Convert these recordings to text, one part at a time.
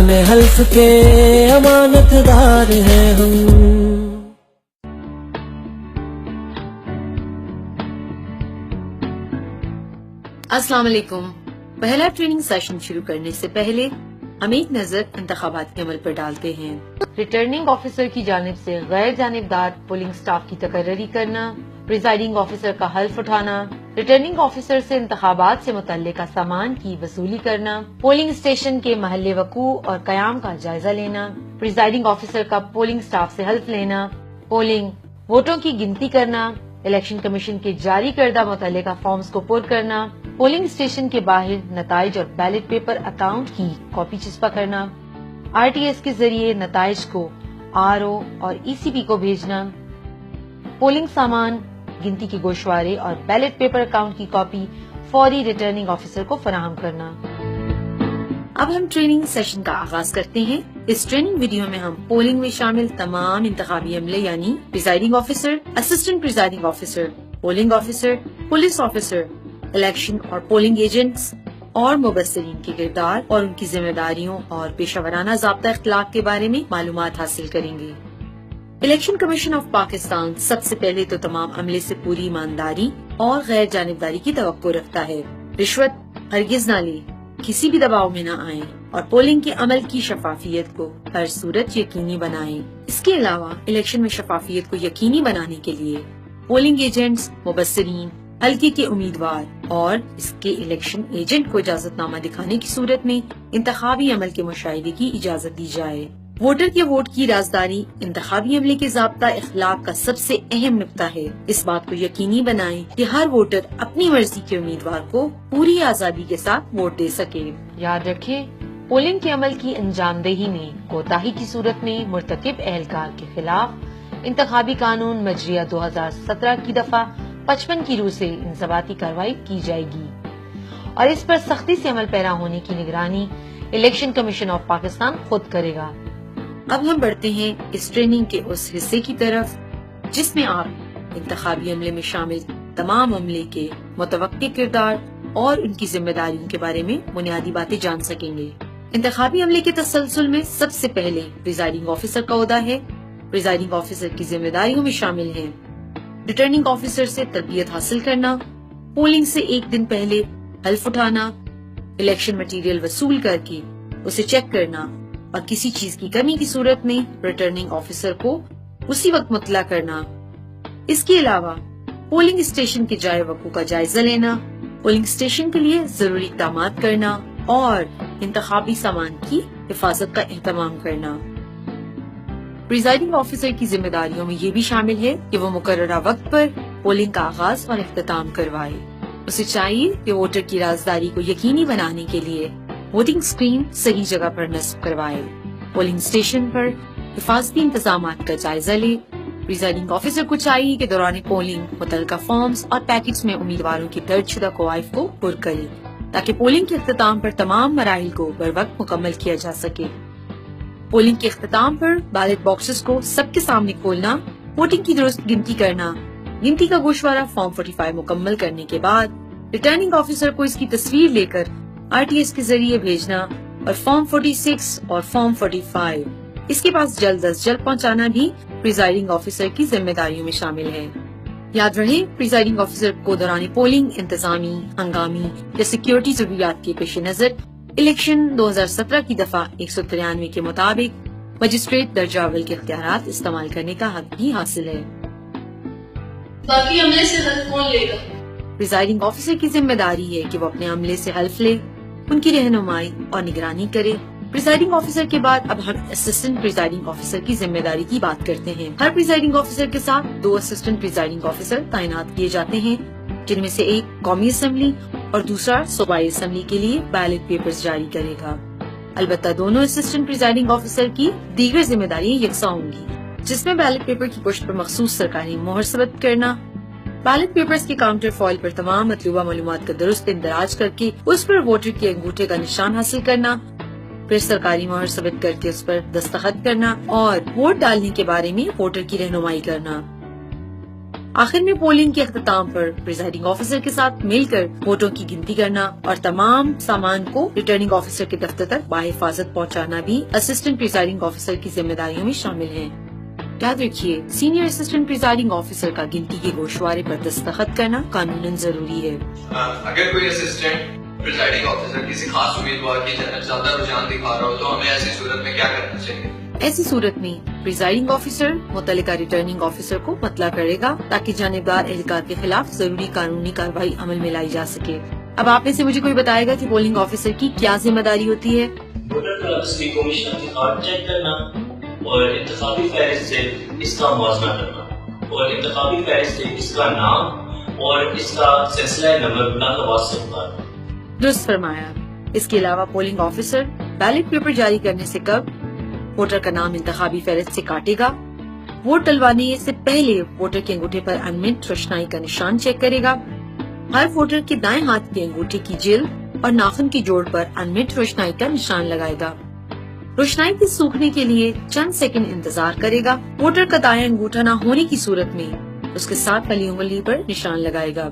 اپنے حلف کے امانت دار ہیں ہم. السلام علیکم. پہلا ٹریننگ سیشن شروع کرنے سے پہلے ہم ایک نظر انتخابات کے عمل پر ڈالتے ہیں. ریٹرننگ آفیسر کی جانب سے غیر جانبدار پولنگ سٹاف کی تقرری کرنا، پریزائڈنگ آفیسر کا حلف اٹھانا، ریٹرننگ آفیسر سے انتخابات سے متعلق سامان کی وصولی کرنا، پولنگ اسٹیشن کے محل وقوع اور قیام کا جائزہ لینا، پریزائڈنگ آفیسر کا پولنگ سٹاف سے حلف لینا، پولنگ ووٹوں کی گنتی کرنا، الیکشن کمیشن کے جاری کردہ متعلقہ فارمز کو پر کرنا، پولنگ اسٹیشن کے باہر نتائج اور بیلٹ پیپر اکاؤنٹ کی کاپی چسپاں کرنا، آر ٹی ایس کے ذریعے نتائج کو آر او اور ای سی پی کو بھیجنا، پولنگ سامان، گنتی کے گوشوارے اور بیلٹ پیپر اکاؤنٹ کی کاپی فوری ریٹرننگ آفیسر کو فراہم کرنا. اب ہم ٹریننگ سیشن کا آغاز کرتے ہیں. اس ٹریننگ ویڈیو میں ہم پولنگ میں شامل تمام انتخابی عملے یعنی presiding officer, assistant presiding officer, polling officer, police officer, election اور پولنگ ایجنٹس اور مبصرین کے کردار اور ان کی ذمہ داریوں اور پیشہ ورانہ ضابطہ اخلاق کے بارے میں معلومات حاصل کریں گے. الیکشن کمیشن آف پاکستان سب سے پہلے تو تمام عملے سے پوری ایمانداری اور غیر جانبداری کی توقع رکھتا ہے. رشوت ہرگز نہ لے، کسی بھی دباؤ میں نہ آئیں اور پولنگ کے عمل کی شفافیت کو ہر صورت یقینی بنائیں. اس کے علاوہ الیکشن میں شفافیت کو یقینی بنانے کے لیے پولنگ ایجنٹس، مبصرین، حلقے کے امیدوار اور اس کے الیکشن ایجنٹ کو اجازت نامہ دکھانے کی صورت میں انتخابی عمل کے مشاہدے کی اجازت دی جائے. ووٹر کے ووٹ کی رازداری انتخابی عملے کے ضابطہ اخلاق کا سب سے اہم نقطہ ہے. اس بات کو یقینی بنائیں کہ ہر ووٹر اپنی مرضی کے امیدوار کو پوری آزادی کے ساتھ ووٹ دے سکے. یاد رکھیں، پولنگ کے عمل کی انجام دہی میں کوتاہی کی صورت میں مرتکب اہلکار کے خلاف انتخابی قانون مجریہ 2017 کی دفعہ 55 کی روح سے انضباطی کارروائی کی جائے گی اور اس پر سختی سے عمل پیرا ہونے کی نگرانی الیکشن کمیشن آف پاکستان خود کرے گا. اب ہم بڑھتے ہیں اس ٹریننگ کے اس حصے کی طرف جس میں آپ انتخابی عملے میں شامل تمام عملے کے متوقع کردار اور ان کی ذمہ داریوں کے بارے میں بنیادی باتیں جان سکیں گے. انتخابی عملے کے تسلسل میں سب سے پہلے پریزائڈنگ آفیسر کا عہدہ ہے. پریزائڈنگ آفیسر کی ذمہ داریوں میں شامل ہیں ریٹرننگ آفیسر سے تربیت حاصل کرنا، پولنگ سے ایک دن پہلے حلف اٹھانا، الیکشن مٹیریل وصول کر کے اسے چیک کرنا اور کسی چیز کی کمی کی صورت میں ریٹرننگ آفیسر کو اسی وقت مطلع کرنا. اس کے علاوہ پولنگ اسٹیشن کے جائے وقوع کا جائزہ لینا، پولنگ اسٹیشن کے لیے ضروری اقدامات کرنا اور انتخابی سامان کی حفاظت کا اہتمام کرنا. پریزائڈنگ آفیسر کی ذمہ داریوں میں یہ بھی شامل ہے کہ وہ مقررہ وقت پر پولنگ کا آغاز اور اختتام کروائے. اسے چاہیے کہ ووٹر کی رازداری کو یقینی بنانے کے لیے ووٹنگ اسکرین صحیح جگہ پر نصب کروائے، پولنگ اسٹیشن پر حفاظتی انتظامات کا جائزہ لے. پریزائڈنگ آفیسر کو چاہیے کہ دوران پولنگ متعلقہ فارمز اور پیکٹس میں امیدواروں کی درج شدہ کوائف کو پر کرے تاکہ پولنگ کے اختتام پر تمام مراحل کو بروقت مکمل کیا جا سکے. پولنگ کے اختتام پر بیلٹ باکسز کو سب کے سامنے کھولنا، ووٹنگ کی درست گنتی کرنا، گنتی کا گوشوارہ فارم 45 مکمل کرنے کے بعد ریٹرننگ آفیسر کو اس کی تصویر لے کر آر ٹی ایس کے ذریعے بھیجنا اور فارم 46 اور فارم 45 اس کے پاس جلد از جلد پہنچانا بھی پریزائڈنگ آفیسر کی ذمہ داریوں میں شامل ہے. یاد رہے، پریزائڈنگ آفیسر کو دوران پولنگ انتظامی، ہنگامی یا سیکیورٹی ضروریات کے پیش نظر الیکشن 2017 کی دفعہ 193 کے مطابق مجسٹریٹ درجہ اول کے اختیارات استعمال کرنے کا حق بھی حاصل ہے. باقی عملے سے حلف کون لے گا؟ پریزائڈنگ آفیسر کی ذمہ داری ہے کہ وہ اپنے عملے سے حلف لے، ان کی رہنمائی اور نگرانی کرے. پریزائڈنگ آفیسر کے بعد اب ہم اسسٹنٹ پریزائڈنگ آفیسر کی ذمہ داری کی بات کرتے ہیں. ہر پریزائڈنگ آفیسر کے ساتھ 2 اسسٹنٹ پریزائڈنگ آفیسر تعینات کیے جاتے ہیں، جن میں سے ایک قومی اسمبلی اور دوسرا صوبائی اسمبلی کے لیے بیلٹ پیپرز جاری کرے گا. البتہ دونوں اسسٹنٹ پریزائڈنگ آفیسر کی دیگر ذمہ داریاں یکساں ہوں گی، جس میں بیلٹ پیپر کی پشت پر مخصوص سرکاری مہر ثبت کرنا، بیلٹ پیپرز کے کاؤنٹر فائل پر تمام مطلوبہ معلومات کا درست اندراج کر کے اس پر ووٹر کے انگوٹھے کا نشان حاصل کرنا، پھر سرکاری مہر ثبت کر کے اس پر دستخط کرنا اور ووٹ ڈالنے کے بارے میں ووٹر کی رہنمائی کرنا. آخر میں پولنگ کے اختتام پر پریزائڈنگ آفیسر کے ساتھ مل کر ووٹوں کی گنتی کرنا اور تمام سامان کو ریٹرننگ آفیسر کے دفتر تک بحفاظت پہنچانا بھی اسسٹنٹ پریزائڈنگ آفیسر کی ذمہ داریوں میں شامل ہے۔ یاد رکھیے، سینئر اسسٹنٹ پریزائڈنگ آفیسر کا گنتی کے گوشوارے پر دستخط کرنا قانوناً ضروری ہے۔ اگر کوئی اسسٹنٹ پریزائڈنگ آفیسر کسی خاص امیدوار کی جانب زیادہ رجحان دکھا رہا ہو تو ہمیں ایسی صورت میں کیا کرنا چاہیے؟ ایسی صورت میں پریزائڈنگ آفیسر متعلقہ ریٹرننگ آفیسر کو مطلع کرے گا تاکہ جانبدار اہلکار کے خلاف ضروری قانونی کارروائی عمل میں لائی جا سکے۔ اب آپ میں سے مجھے کوئی بتائے گا کہ پولنگ آفیسر کی کیا ذمہ داری ہوتی ہے؟ ووٹر کا اصلی کمیشن انتخاب چیک کرنا اور انتخابی فہرست سے اس کا موازنہ کرنا اور انتخابی فہرست سے اس کا نام اور اس کا سلسلہ نمبر بلا کا واسطہ اتارنا۔ درست فرمایا۔ اس کے علاوہ پولنگ آفیسر بیلٹ پیپر جاری کرنے سے قبل ووٹر کا نام انتخابی فہرست سے کاٹے گا، ووٹ ڈلوانے سے پہلے ووٹر کے انگوٹھے پر انمٹ روشنائی کا نشان چیک کرے گا، ہر ووٹر کے دائیں ہاتھ کے انگوٹھے کی جلد اور ناخن کی جوڑ پر انمٹ روشنائی کا نشان لگائے گا، روشنائی کے سوکھنے کے لیے چند سیکنڈ انتظار کرے گا، ووٹر کا دائیں انگوٹھا نہ ہونے کی صورت میں اس کے ساتھ والی انگلی پر نشان لگائے گا۔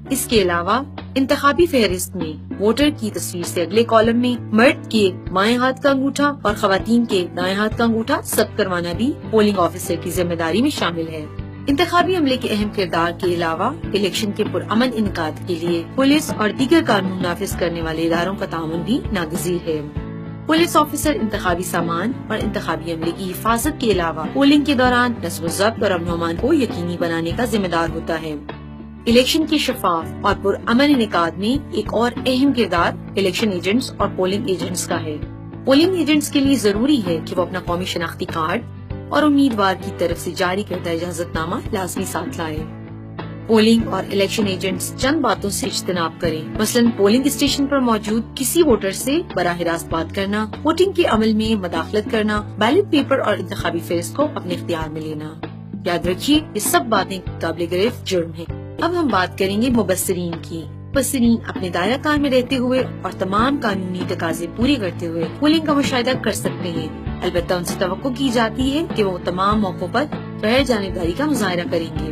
اس کے علاوہ انتخابی فہرست میں ووٹر کی تصویر سے اگلے کالم میں مرد کے بائیں ہاتھ کا انگوٹھا اور خواتین کے دائیں ہاتھ کا انگوٹھا ثبت کروانا بھی پولنگ آفیسر کی ذمہ داری میں شامل ہے۔ انتخابی عملے کے اہم کردار کے علاوہ الیکشن کے پرامن انعقاد کے لیے پولیس اور دیگر قانون نافذ کرنے والے اداروں کا تعاون بھی ناگزیر ہے۔ پولیس آفیسر انتخابی سامان اور انتخابی عملے کی حفاظت کے علاوہ پولنگ کے دوران نظم و ضبط اور امن و امان کو یقینی بنانے کا ذمہ دار ہوتا ہے۔ الیکشن کے شفاف اور پرامن انعقاد میں ایک اور اہم کردار الیکشن ایجنٹس اور پولنگ ایجنٹس کا ہے۔ پولنگ ایجنٹس کے لیے ضروری ہے کہ وہ اپنا قومی شناختی کارڈ اور امیدوار کی طرف سے جاری کردہ اجازت نامہ لازمی ساتھ لائیں۔ پولنگ اور الیکشن ایجنٹس چند باتوں سے اجتناب کریں، مثلاً پولنگ اسٹیشن پر موجود کسی ووٹر سے براہ راست بات کرنا، ووٹنگ کے عمل میں مداخلت کرنا، بیلٹ پیپر اور انتخابی فہرست کو اپنے اختیار میں لینا۔ یاد رکھیے، یہ سب باتیں قابل گرفت جرم ہیں۔ اب ہم بات کریں گے مبصرین کی۔ مبصرین اپنے دائرہ کار میں رہتے ہوئے اور تمام قانونی تقاضے پورے کرتے ہوئے پولنگ کا مشاہدہ کر سکتے ہیں، البتہ ان سے توقع کی جاتی ہے کہ وہ تمام موقعوں پر غیر جانبداری کا مظاہرہ کریں گے۔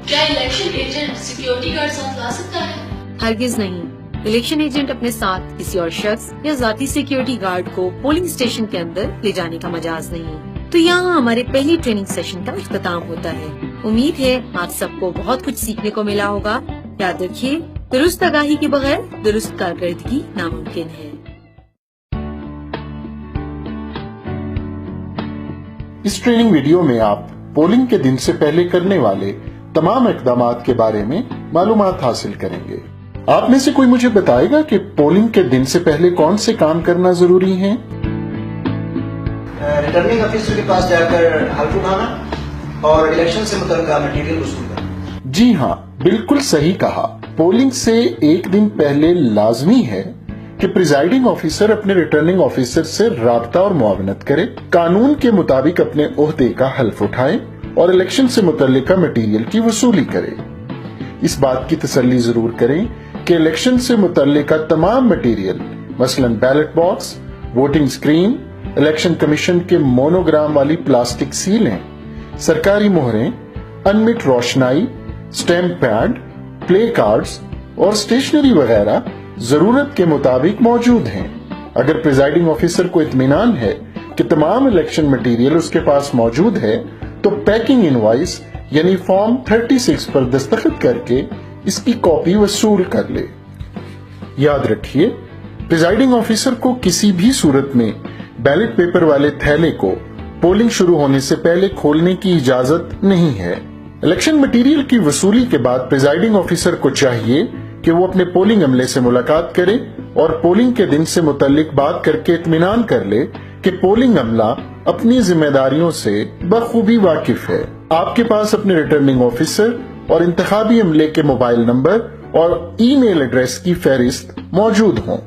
کیا الیکشن ایجنٹ سیکیورٹی گارڈ ساتھ لا سکتا ہے؟ ہرگز نہیں۔ الیکشن ایجنٹ اپنے ساتھ کسی اور شخص یا ذاتی سیکیورٹی گارڈ کو پولنگ اسٹیشن کے اندر لے جانے کا مجاز نہیں۔ تو یہاں ہمارے پہلی ٹریننگ سیشن کا اختتام ہوتا ہے۔ امید ہے آپ سب کو بہت کچھ سیکھنے کو ملا ہوگا۔ یاد رکھیے، درست آگاہی کے بغیر درست کارکردگی ناممکن ہے۔ اس ٹریننگ ویڈیو میں آپ پولنگ کے دن سے پہلے کرنے والے تمام اقدامات کے بارے میں معلومات حاصل کریں گے۔ آپ میں سے کوئی مجھے بتائے گا کہ پولنگ کے دن سے پہلے کون سے کام کرنا ضروری ہیں؟ ریٹرننگ آفیسر کے پاس جا کر حلف اٹھانا اور الیکشن سے متعلقہ مٹیریل وصول کرنا۔ جی ہاں، بالکل صحیح کہا۔ پولنگ سے ایک دن پہلے لازمی ہے کہ پریزائڈنگ آفیسر اپنے ریٹرننگ آفیسر سے رابطہ اور معاونت کرے، قانون کے مطابق اپنے عہدے کا حلف اٹھائے اور الیکشن سے متعلقہ مٹیریل کی وصولی کرے۔ اس بات کی تسلی ضرور کریں کہ الیکشن سے متعلقہ تمام مٹیریل، مثلاً ballot box, voting screen, election commission کے مونوگرام والی پلاسٹک سیلیں، سرکاری مہریں، انمٹ روشنائی، سٹیمپ پیڈ، پلے کارڈز اور اسٹیشنری وغیرہ ضرورت کے مطابق موجود ہیں۔ اگر پریزائڈنگ آفیسر کو اطمینان ہے کہ تمام الیکشن مٹیریل اس کے پاس موجود ہے تو پیکنگ انوائس یعنی فارم 36 پر دستخط کر کے اس کی کاپی وصول کر لے۔ یاد رکھیے، پریزائڈنگ آفیسر کو کسی بھی صورت میں بیلٹ پیپر والے تھیلے کو پولنگ شروع ہونے سے پہلے کھولنے کی اجازت نہیں ہے۔ الیکشن مٹیریل کی وصولی کے بعد پریزائڈنگ آفیسر کو چاہیے کہ وہ اپنے پولنگ عملے سے ملاقات کرے اور پولنگ کے دن سے متعلق بات کر کے اطمینان کر لے کہ پولنگ عملہ اپنی ذمہ داریوں سے بخوبی واقف ہے۔ آپ کے پاس اپنے ریٹرننگ آفیسر اور انتخابی عملے کے موبائل نمبر اور ای میل ایڈریس کی فہرست موجود ہوں۔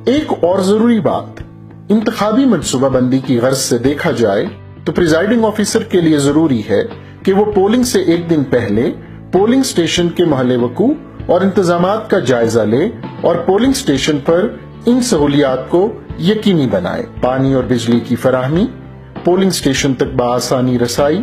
ایک اور ضروری بات، انتخابی منصوبہ بندی کی غرض سے دیکھا جائے تو پریزائڈنگ آفیسر کے لیے ضروری ہے کہ وہ پولنگ سے ایک دن پہلے پولنگ سٹیشن کے محل وقوع اور انتظامات کا جائزہ لے اور پولنگ سٹیشن پر ان سہولیات کو یقینی بنائے: پانی اور بجلی کی فراہمی، پولنگ سٹیشن تک بآسانی رسائی،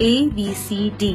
ABCD।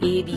A-B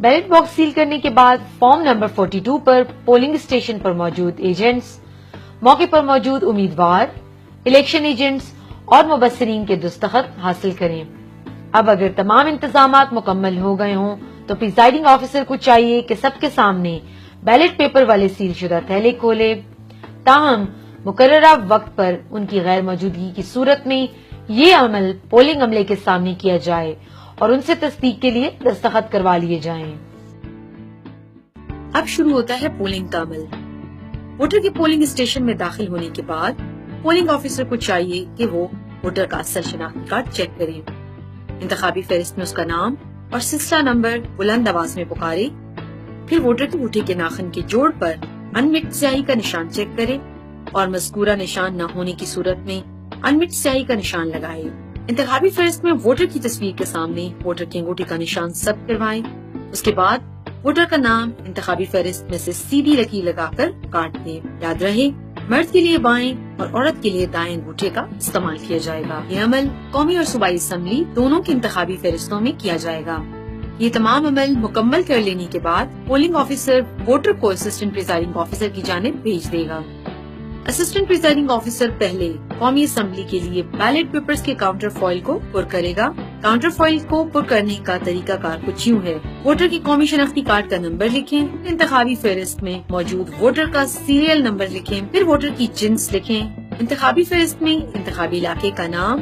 ballot box cell کرنے کے بعد فارم نمبر 42 پر پولنگ اسٹیشن پر موجود ایجنٹس، موقع پر موجود امیدوار، الیکشن ایجنٹس اور مبصرین کے دستخط حاصل کریں۔ اب اگر تمام انتظامات مکمل ہو گئے ہوں تو پریزائڈنگ آفیسر کو چاہیے کہ سب کے سامنے بیلٹ پیپر والے سیل شدہ تھیلے کھولے، تاہم مقررہ وقت پر ان کی غیر موجودگی کی صورت میں یہ عمل پولنگ عملے کے سامنے کیا جائے اور ان سے تصدیق کے لیے دستخط کروا لیے جائیں۔ اب شروع ہوتا ہے پولنگ کا عمل۔ ووٹر کے پولنگ اسٹیشن میں داخل ہونے کے بعد پولنگ آفیسر کو چاہیے کہ وہ ووٹر کا اصل شناختی کارڈ چیک کریں، انتخابی فہرست میں اس کا نام اور سلسلہ نمبر بلند آواز میں پکارے، پھر ووٹر کے انگوٹھے کے ناخن کے جوڑ پر انمٹ سیاہی کا نشان چیک کرے اور مذکورہ نشان نہ ہونے کی صورت میں انمٹ سیاہی کا نشان لگائے۔ انتخابی فہرست میں ووٹر کی تصویر کے سامنے ووٹر کے انگوٹھے کا نشان ثبت کروائیں۔ اس کے بعد ووٹر کا نام انتخابی فہرست میں سے سیدھی لکیر لگا کر کاٹ دیں۔ یاد رہے، مرد کے لیے بائیں اور عورت کے لیے دائیں انگوٹھے کا استعمال کیا جائے گا۔ یہ عمل قومی اور صوبائی اسمبلی دونوں کی انتخابی فہرستوں میں کیا جائے گا۔ یہ تمام عمل مکمل کر لینے کے بعد پولنگ آفیسر ووٹر کو اسسٹنٹ پریزائڈنگ آفیسر کی جانب بھیج دے گا۔ اسسٹنٹ پریزائڈنگ آفیسر پہلے قومی اسمبلی کے لیے بیلٹ پیپرز کے کاؤنٹر فائل کو پر کرے گا۔ کاؤنٹر فائل کو پر کرنے کا طریقہ کار کچھ یوں ہے: ووٹر کی قومی شناختی کارڈ کا نمبر لکھیں، انتخابی فہرست میں موجود ووٹر کا سیریل نمبر لکھیں، پھر ووٹر کی جنس لکھیں، انتخابی فہرست میں انتخابی علاقے کا نام،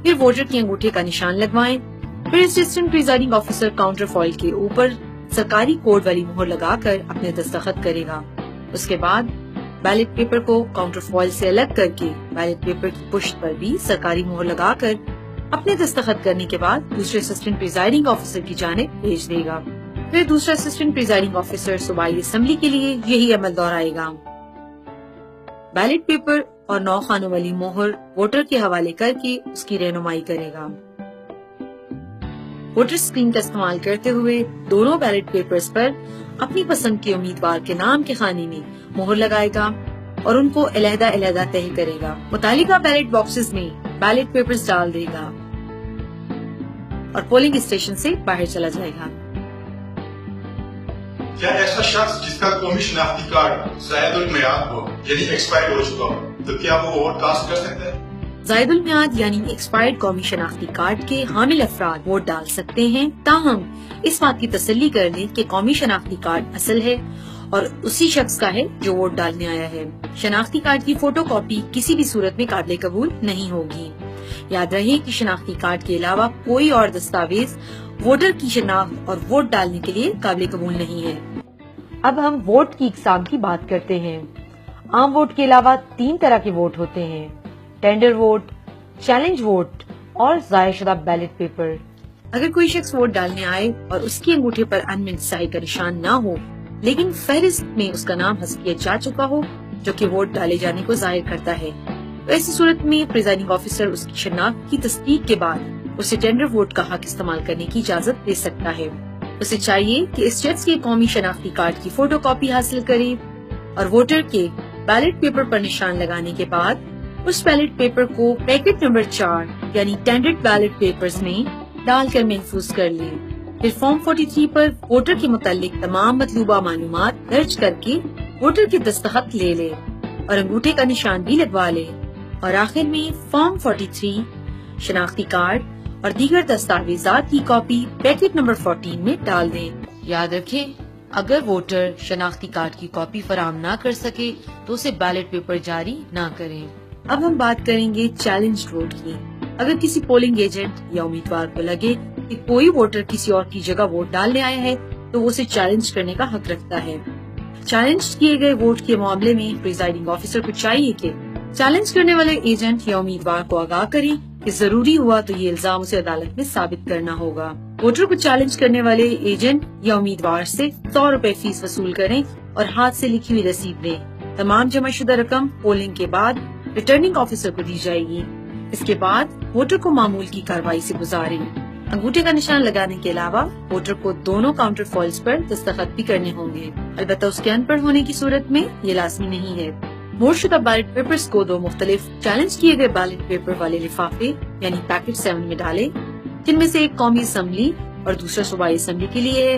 پھر ووٹر کے انگوٹھے کا نشان لگوائیں، پھر assistant presiding officer counter file کے اوپر سرکاری کوڈ والی مہر لگا کر اپنے دستخط کرے گا۔ اس کے بعد بیلٹ پیپر کو کاؤنٹر فائل سے الگ کر کے بیلٹ پیپر کی پشت پر بھی سرکاری مہر لگا کر اپنے دستخط کرنے کے بعد دوسرے اسسٹنٹ پریزائڈنگ آفیسر کی جانب بھیج دے گا۔ پھر دوسرا اسسٹنٹ پریزائڈنگ آفیسر صوبائی اسمبلی کے لیے یہی عمل دہرائے گا۔ بیلٹ پیپر اور 9 خانوں والی مہر ووٹر کے حوالے کر کے اس کی رہنمائی کرے گا۔ ووٹر اسکرین کا استعمال کرتے ہوئے دونوں بیلٹ پیپرز پر اپنی پسند کے امیدوار کے نام کے خانے میں مہر لگائے گا اور ان کو علیحدہ علیحدہ تہہ کرے گا۔ متعلقہ بیلٹ باکسز میں بیلٹ پیپرز ڈال دے گا اور پولنگ اسٹیشن سے باہر چلا جائے گا۔ کیا ایسا شخص جس کا قومی شناختی کارڈ زائد المیعاد ہو یعنی ایکسپائر ہو چکا ہو تو کیا وہ ووٹ کاسٹ کر سکتا ہے؟ زائد المیعاد یعنی ایکسپائرڈ قومی شناختی کارڈ کے حامل افراد ووٹ ڈال سکتے ہیں، تاہم اس بات کی تسلی کر لیں کہ قومی شناختی کارڈ اصل ہے اور اسی شخص کا ہے جو ووٹ ڈالنے آیا ہے۔ شناختی کارڈ کی فوٹو کاپی کسی بھی صورت میں قابل قبول نہیں ہوگی۔ یاد رہے کہ شناختی کارڈ کے علاوہ کوئی اور دستاویز ووٹر کی شناخت اور ووٹ ڈالنے کے لیے قابل قبول نہیں ہے۔ اب ہم ووٹ کی اقسام کی بات کرتے ہیں۔ عام ووٹ کے علاوہ 3 طرح کے ووٹ ہوتے ہیں: ٹینڈر ووٹ، چیلنج ووٹ اور ضائع شدہ بیلٹ پیپر۔ اگر کوئی شخص ووٹ ڈالنے آئے اور اس کے انگوٹھے پر انمٹ سیاہی کا نشان نہ ہو لیکن فہرست میں اس کا نام حذف کیا جا چکا ہو جو کہ ووٹ ڈالے جانے کو ظاہر کرتا ہے، تو ایسی صورت میں پریزائڈنگ آفیسر اس کی شناخت کی تصدیق کے بعد اسے ٹینڈر ووٹ کا حق استعمال کرنے کی اجازت دے سکتا ہے۔ اسے چاہیے کہ اس شخص کے قومی شناختی کارڈ کی فوٹو کاپی حاصل کرے اور ووٹر کے بیلٹ پیپر پر نشان لگانے کے بعد اس بیلٹ پیپر کو پیکٹ نمبر 4 یعنی ٹینڈرڈ بیلٹ پیپرز میں ڈال کر محفوظ کر لے۔ پھر فارم 43 پر ووٹر کے متعلق تمام مطلوبہ معلومات درج کر کے ووٹر کے دستخط لے لے اور انگوٹھے کا نشان بھی لگوا لے، اور آخر میں فارم 43 شناختی کارڈ اور دیگر دستاویزات کی کاپی پیکٹ نمبر 14 میں ڈال دیں۔ یاد رکھیں، اگر ووٹر شناختی کارڈ کی کاپی فراہم نہ کر سکے تو اسے بیلٹ پیپر جاری نہ کریں۔ اب ہم بات کریں گے چیلنج ووٹ کی۔ اگر کسی پولنگ ایجنٹ یا امیدوار کو لگے کہ کوئی ووٹر کسی اور کی جگہ ووٹ ڈالنے آیا ہے تو وہ اسے چیلنج کرنے کا حق رکھتا ہے۔ چیلنج کیے گئے ووٹ کے معاملے میں پریزائڈنگ آفیسر کو چاہیے کہ چیلنج کرنے والے ایجنٹ یا امیدوار کو آگاہ کریں کہ ضروری ہوا تو یہ الزام اسے عدالت میں ثابت کرنا ہوگا۔ ووٹر کو چیلنج کرنے والے ایجنٹ یا امیدوار سے 100 روپے فیس وصول کریں اور ہاتھ سے لکھی ہوئی رسید دیں۔ تمام جمع شدہ رقم پولنگ کے بعد ریٹرننگ آفیسر کو دی جائے گی۔ اس کے بعد ووٹر کو معمول کی کارروائی سے گزاریں۔ انگوٹھے کا نشان لگانے کے علاوہ ووٹر کو دونوں کاؤنٹر فائلز پر دستخط بھی کرنے ہوں گے، البتہ اس کے ان پڑھ ہونے کی صورت میں یہ لازمی نہیں ہے۔ مور شدہ بیلٹ پیپرز کو 2 مختلف چیلنج کیے گئے بیلٹ پیپر والے لفافے یعنی پیکٹ 7 میں ڈالیں، جن میں سے ایک قومی اسمبلی اور دوسرا صوبائی اسمبلی کے لیے ہے۔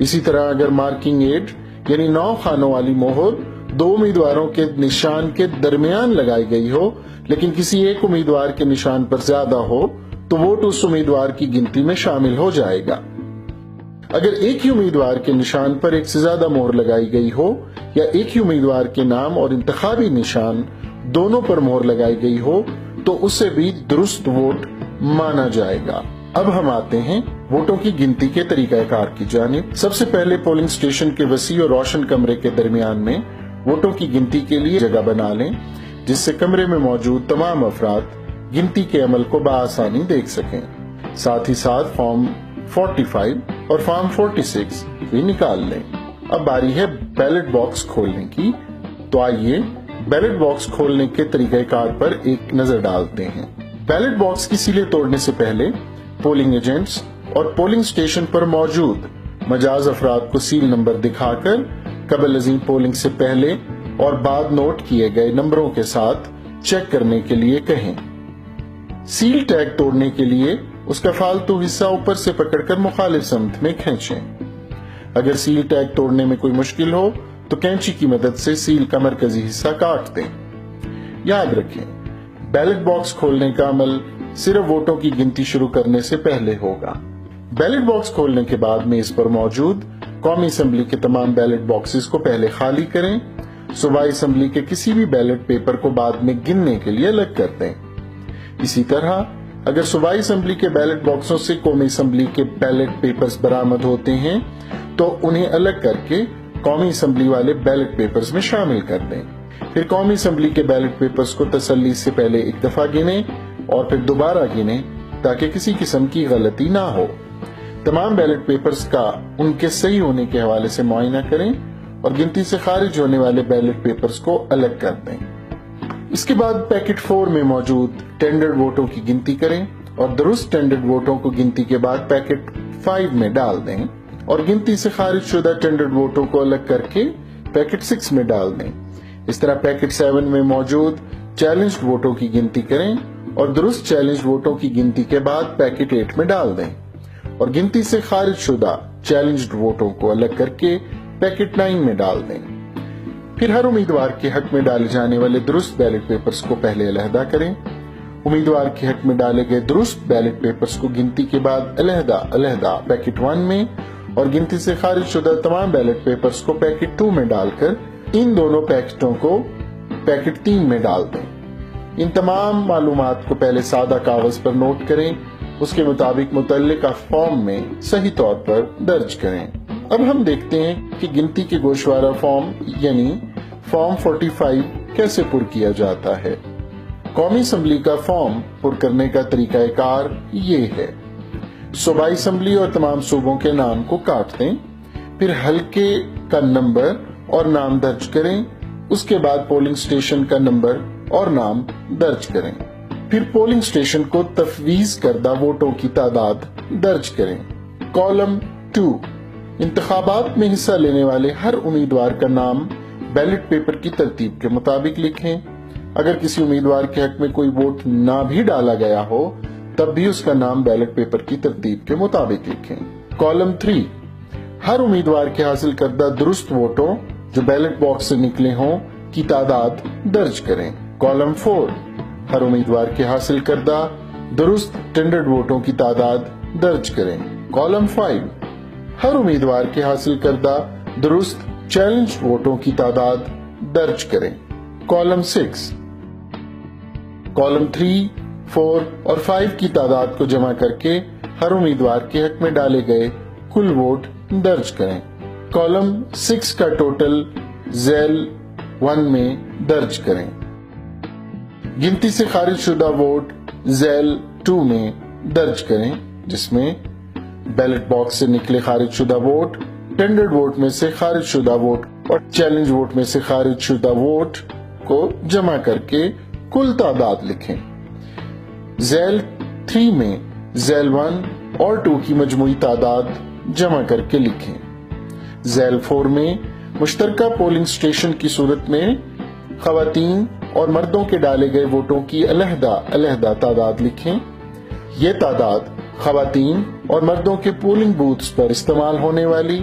اسی طرح اگر مارکنگ ایڈ یعنی 9 خانوں والی مہر 2 امیدواروں کے نشان کے درمیان لگائی گئی ہو لیکن کسی ایک امیدوار کے نشان پر زیادہ ہو تو ووٹ اس امیدوار کی گنتی میں شامل ہو جائے گا۔ اگر ایک ہی امیدوار کے نشان پر ایک سے زیادہ مہر لگائی گئی ہو یا ایک ہی امیدوار کے نام اور انتخابی نشان دونوں پر مہر لگائی گئی ہو تو اسے بھی درست ووٹ مانا جائے گا۔ اب ہم آتے ہیں ووٹوں کی گنتی کے طریقہ کار کی جانب۔ سب سے پہلے پولنگ سٹیشن کے وسیع اور روشن کمرے کے درمیان میں ووٹوں کی گنتی کے لیے جگہ بنا لیں جس سے کمرے میں موجود تمام افراد گنتی کے عمل کو بآسانی دیکھ سکیں۔ ساتھ ہی ساتھ فارم 45 اور فارم 46 بھی نکال لیں۔ اب باری ہے بیلٹ باکس کھولنے کی، تو آئیے بیلٹ باکس کھولنے کے طریقہ کار پر ایک نظر ڈالتے ہیں۔ بیلٹ باکس کی سیلیں توڑنے سے پہلے پولنگ ایجنٹس اور پولنگ سٹیشن پر موجود مجاز افراد کو سیل نمبر دکھا کر قبل ازیں پولنگ سے پہلے اور بعد نوٹ کیے گئے نمبروں کے ساتھ چیک کرنے کے لیے کہیں۔ سیل ٹیگ توڑنے کے لیے اس کا فالتو حصہ اوپر سے پکڑ کر مخالف سمت میں کھینچیں۔ اگر سیل ٹیگ توڑنے میں کوئی مشکل ہو تو کینچی کی مدد سے سیل کا مرکزی حصہ کاٹ دیں۔ یاد رکھیں بیلٹ باکس کھولنے کا عمل صرف ووٹوں کی گنتی شروع کرنے سے پہلے ہوگا۔ بیلٹ باکس کھولنے کے بعد میں اس پر موجود قومی اسمبلی کے تمام بیلٹ باکسز کو پہلے خالی کریں۔ صوبائی اسمبلی کے کسی بھی بیلٹ پیپر کو بعد میں گننے کے لیے الگ کر دیں۔ اسی طرح اگر صوبائی اسمبلی کے بیلٹ باکسوں سے قومی اسمبلی کے بیلٹ پیپرز برآمد ہوتے ہیں تو انہیں الگ کر کے قومی اسمبلی والے بیلٹ پیپرز میں شامل کر دیں۔ پھر قومی اسمبلی کے بیلٹ پیپرز کو تسلی سے پہلے ایک دفعہ گنیں اور پھر دوبارہ گنیں تاکہ کسی قسم کی غلطی نہ ہو۔ تمام بیلٹ پیپرز کا ان کے صحیح ہونے کے حوالے سے معائنہ کریں اور گنتی سے خارج ہونے والے بیلٹ پیپرز کو الگ کر دیں۔ اس کے بعد پیکٹ 4 میں موجود ٹینڈرڈ ووٹوں کی گنتی کریں اور درست ٹینڈرڈ ووٹوں کو گنتی کے بعد پیکٹ 5 میں ڈال دیں اور گنتی سے خارج شدہ ٹینڈرڈ ووٹوں کو الگ کر کے پیکٹ 6 میں ڈال دیں۔ اس طرح پیکٹ 7 میں موجود چیلنجڈ ووٹوں کی گنتی کریں اور درست چیلنجڈ ووٹوں کی گنتی کے بعد پیکٹ 8 میں ڈال دیں اور گنتی سے خارج شدہ چیلنجڈ ووٹوں کو الگ کر کے پیکٹ 9 میں ڈال دیں۔ پھر ہر امیدوار کے حق میں ڈالے جانے والے درست بیلٹ پیپرز کو پہلے علیحدہ کریں۔ امیدوار کے حق میں ڈالے گئے درست بیلٹ پیپرز کو گنتی کے بعد علیحدہ پیکٹ 1 میں اور گنتی سے خارج شدہ تمام بیلٹ پیپرز کو پیکٹ 2 میں ڈال کر ان دونوں پیکٹوں کو پیکٹ 3 میں ڈال دیں۔ ان تمام معلومات کو پہلے سادہ کاغذ پر نوٹ کریں، اس کے مطابق متعلقہ فارم میں صحیح طور پر درج کریں۔ اب ہم دیکھتے ہیں کہ گنتی کے گوشوارہ فارم یعنی فارم 45 کیسے پر کیا جاتا ہے۔ قومی اسمبلی کا فارم پر کرنے کا طریقہ کار یہ ہے۔ صوبائی اسمبلی اور تمام صوبوں کے نام کو کاٹ دیں، پھر حلقے کا نمبر اور نام درج کریں، اس کے بعد پولنگ سٹیشن کا نمبر اور نام درج کریں، پھر پولنگ سٹیشن کو تفویض کردہ ووٹوں کی تعداد درج کریں۔ کالم 2 انتخابات میں حصہ لینے والے ہر امیدوار کا نام بیلٹ پیپر کی ترتیب کے مطابق لکھیں۔ اگر کسی امیدوار کے حق میں کوئی ووٹ نہ بھی ڈالا گیا ہو تب بھی اس کا نام بیلٹ پیپر کی ترتیب کے مطابق لکھیں۔ کالم 3 ہر امیدوار کے حاصل کردہ درست ووٹوں جو بیلٹ باکس سے نکلے ہوں کی تعداد درج کریں۔ کالم 4 ہر امیدوار کے حاصل کردہ درست ٹینڈرڈ ووٹوں کی تعداد درج کریں۔ کالم 5 ہر امیدوار کے حاصل کردہ درست چیلنج ووٹوں کی تعداد درج کریں۔ کالم 6 کالم 3، 4 اور 5 کی تعداد کو جمع کر کے ہر امیدوار کے حق میں ڈالے گئے کل ووٹ درج کریں۔ کالم 6 کا ٹوٹل ذیل 1 میں درج کریں۔ گنتی سے خارج شدہ ووٹ ذیل 2 میں درج کریں، جس میں بیلٹ باکس سے نکلے خارج شدہ ووٹ، ٹینڈرڈ ووٹ میں سے خارج شدہ ووٹ اور چیلنج ووٹ میں سے خارج شدہ ووٹ کو جمع کر کے کل تعداد لکھیں۔ ذیل 3 میں ذیل 1 اور 2 کی مجموعی تعداد جمع کر کے لکھیں۔ ذیل 4 میں مشترکہ پولنگ سٹیشن کی صورت میں خواتین اور مردوں کے ڈالے گئے ووٹوں کی علیحدہ تعداد لکھیں۔ یہ تعداد خواتین اور مردوں کے پولنگ بوتھز پر استعمال ہونے والی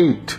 8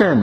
10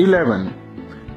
11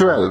12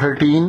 13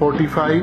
45,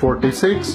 46,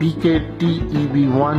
PKTEB1।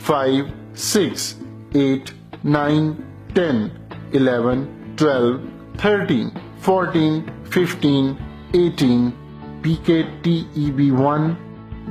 5, 6, 8, 9, 10, 11, 12, 13, 14, 15, 18 PKTEB1